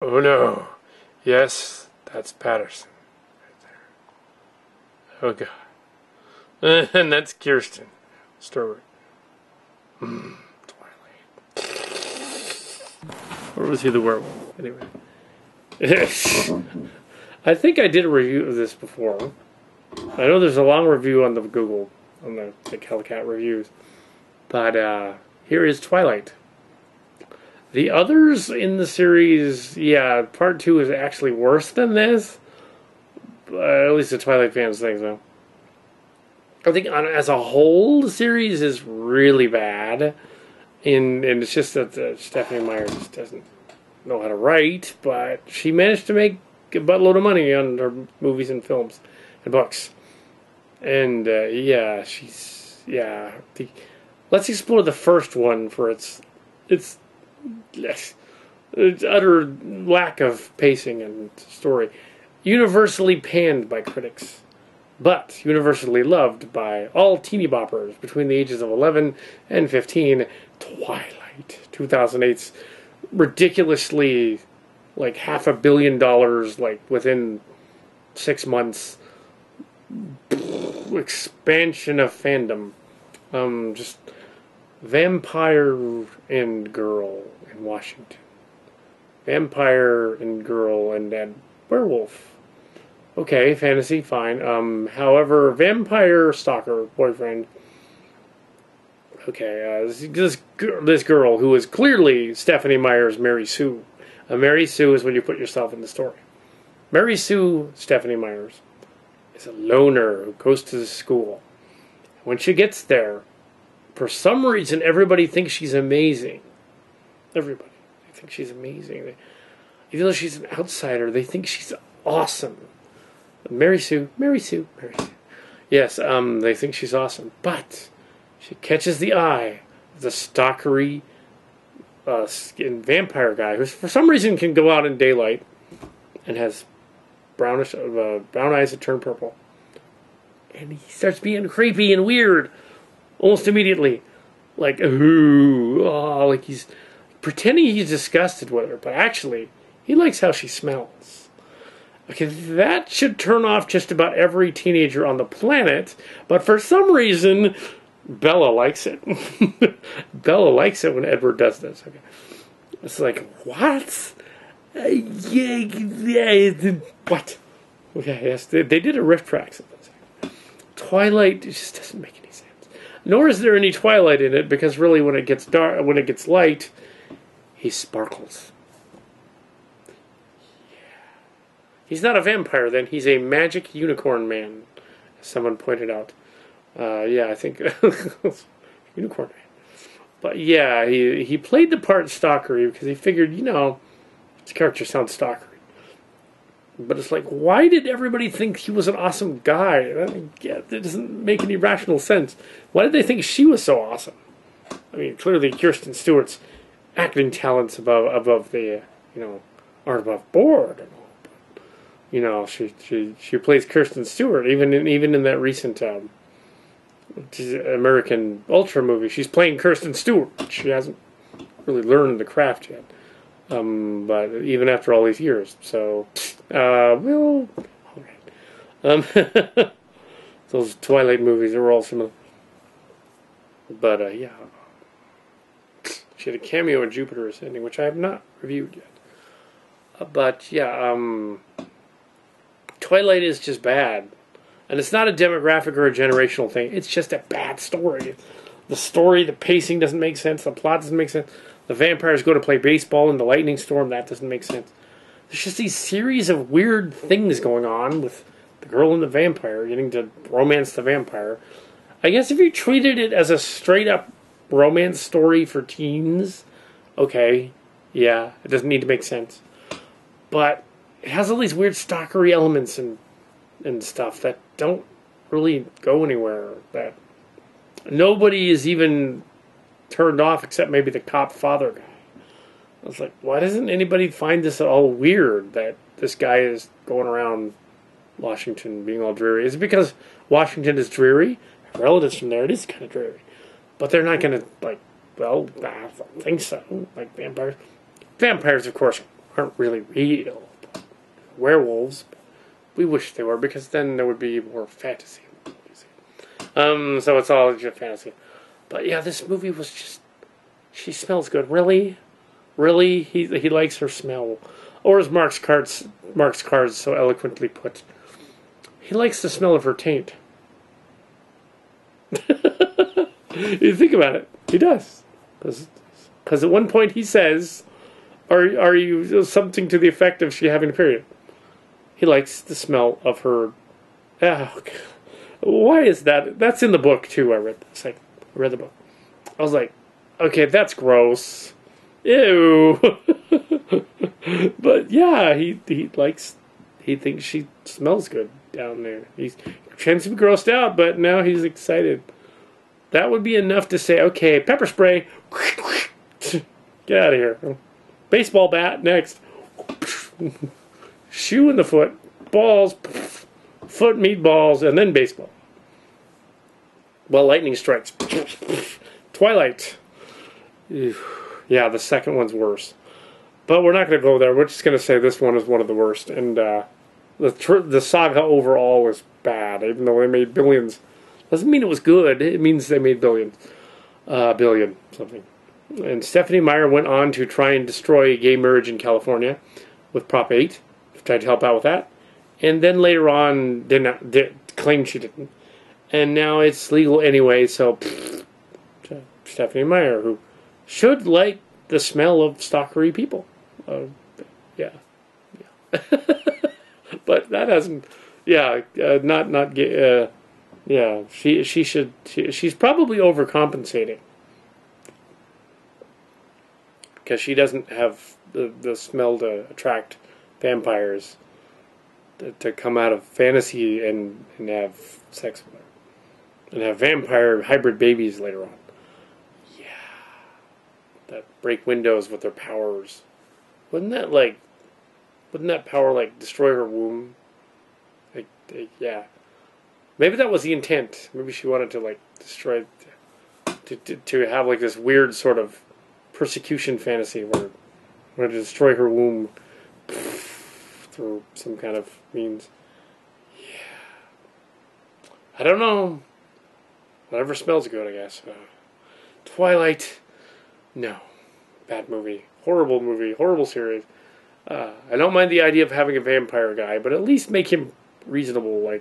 Oh no. Yes, that's Patterson. Oh god. And that's Kirsten Stewart. Twilight. Or was he the werewolf? Anyway. I think I did a review of this before. I know there's a long review on the Google, on the Kal Kat reviews. But here is Twilight. The others in the series, yeah, part 2 is actually worse than this. At least the Twilight fans think so. I think as a whole, the series is really bad. And it's just that Stephanie Meyer just doesn't know how to write, but she managed to make a buttload of money on her movies and films and books. And yeah, let's explore the first one for its utter lack of pacing and story. Universally panned by critics, but universally loved by all teeny boppers between the ages of 11 and 15. Twilight, 2008's ridiculously, like, $500 million, like, within 6 months expansion of fandom. Just vampire and girl in Washington. Vampire and girl and werewolf. Okay, fantasy, fine. However, vampire stalker boyfriend. Okay, this girl who is clearly Stephanie Meyer's Mary Sue. Mary Sue is when you put yourself in the story. Mary Sue Stephanie Meyers is a loner who goes to the school. When she gets there, for some reason, everybody thinks she's amazing. Everybody. They think she's amazing. Even though she's an outsider, they think she's awesome. Mary Sue. Yes, they think she's awesome. But she catches the eye of the stalkery vampire guy who, for some reason, can go out in daylight and has brown eyes that turn purple. And he starts being creepy and weird almost immediately. Like, like he's pretending he's disgusted with her, but actually, he likes how she smells. Okay, that should turn off just about every teenager on the planet, but for some reason, Bella likes it. Bella likes it when Edward does this. Okay. It's like, what? What? Okay, yes, they did a riff track. Twilight just doesn't make any sense. Nor is there any Twilight in it, because really when it gets dark, when it gets light, he sparkles. Yeah. He's not a vampire then, he's a magic unicorn man, as someone pointed out. Yeah, I think unicorn man. But yeah, he played the part stalkery because he figured, his character sounds stalkery. But it's like, why did everybody think he was an awesome guy? That doesn't make any rational sense. Why did they think she was so awesome? I mean, clearly Kirsten Stewart's acting talents above the, aren't above board. But, she plays Kirsten Stewart even in that recent American Ultra movie. She's playing Kirsten Stewart. She hasn't really learned the craft yet. But even after all these years, so all right. Those Twilight movies are all similar. But yeah, she had a cameo in Jupiter Ascending, which I have not reviewed yet. But yeah, Twilight is just bad, and it's not a demographic or a generational thing. It's just a bad story. The pacing doesn't make sense. The plot doesn't make sense. The vampires go to play baseball in the lightning storm. That doesn't make sense. There's just these series of weird things going on with the girl and the vampire getting to romance the vampire. I guess if you treated it as a straight-up romance story for teens, okay, yeah, it doesn't need to make sense. But it has all these weird stalkery elements and stuff that don't really go anywhere. That nobody is even turned off except maybe the cop father guy. I was like, why doesn't anybody find this at all weird that this guy is going around Washington being all dreary? Is it because Washington is dreary? Relatives from there, it is kind of dreary. But they're not going to, I don't think so. Like vampires. Vampires, of course, aren't really real. Werewolves. We wish they were, because then there would be more fantasy. So it's all just fantasy. But yeah, this movie was just... She smells good. Really? Really? He likes her smell. Or as Mark's cards so eloquently put, he likes the smell of her taint. You think about it. He does. Because at one point he says, are you something to the effect of she having a period? He likes the smell of her... Oh, why is that? That's in the book, too. I read the book. I was like, okay, that's gross. Ew. But yeah, he thinks she smells good down there. He's trying to be grossed out, but now he's excited. That would be enough to say, okay, pepper spray. Get out of here. Baseball bat next. Shoe in the foot. Balls. Foot meatballs, and then baseball. Well, lightning strikes. Twilight. Yeah, the second one's worse. But we're not going to go there. We're just going to say this one is one of the worst. And the saga overall was bad, even though they made billions. Doesn't mean it was good. It means they made billions. Billion, something. And Stephanie Meyer went on to try and destroy gay marriage in California with Prop 8. Tried to help out with that. And then later on, claimed she didn't. And now it's legal anyway, so... Stephanie Meyer, who should like the smell of stalkery people. Yeah. But that hasn't... Yeah, not gay... yeah, she should... She's probably overcompensating. Because she doesn't have the smell to attract vampires to come out of fantasy and have sex with her. And have vampire hybrid babies later on. Yeah. That break windows with their powers. Wouldn't that power destroy her womb? Yeah. Maybe that was the intent. Maybe she wanted to destroy, to have this weird sort of persecution fantasy where wanted to destroy her womb through some kind of means. Yeah. I don't know. Whatever smells good, I guess. Twilight. No. Bad movie. Horrible series. I don't mind the idea of having a vampire guy, but at least make him reasonable,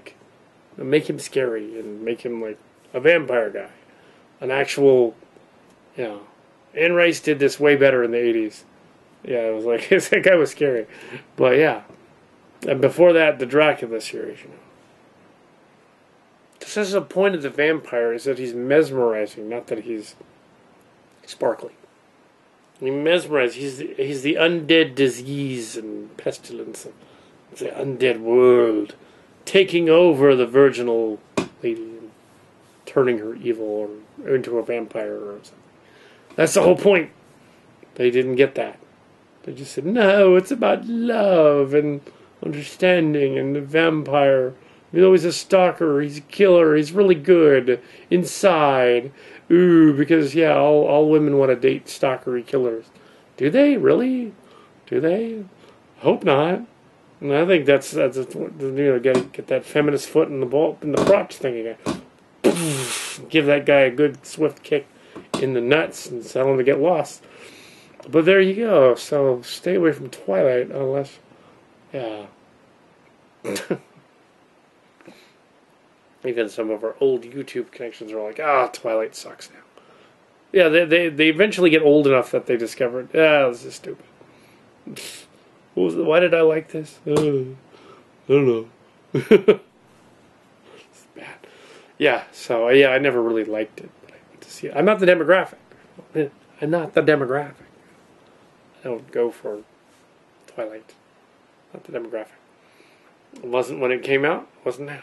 make him scary, and make him a vampire guy. An actual, Anne Rice did this way better in the 80s. Yeah, it was that guy was scary. But yeah. And before that, the Dracula series, This is the point of the vampire, is that he's mesmerizing, not that he's sparkly. He mesmerizes. He's the undead disease and pestilence of the undead world, taking over the virginal lady and turning her evil or into a vampire or something. That's the whole point. They didn't get that. They just said, no, it's about love and understanding, and the vampire, he's a stalker, he's a killer, he's really good inside. Ooh, because, all women want to date stalkery killers. Do they? Really? Do they? Hope not. And I think that's get that feminist foot in the crotch thing again. Give that guy a good swift kick in the nuts and tell him to get lost. But there you go. So stay away from Twilight unless, Even some of our old YouTube connections are like, Twilight sucks now. Yeah, they eventually get old enough that they discover, this is stupid. Why did I like this? I don't know. It's bad. Yeah, so, I never really liked it. But I went to see it. I'm not the demographic. I don't go for Twilight. Not the demographic. It wasn't when it came out. It wasn't now.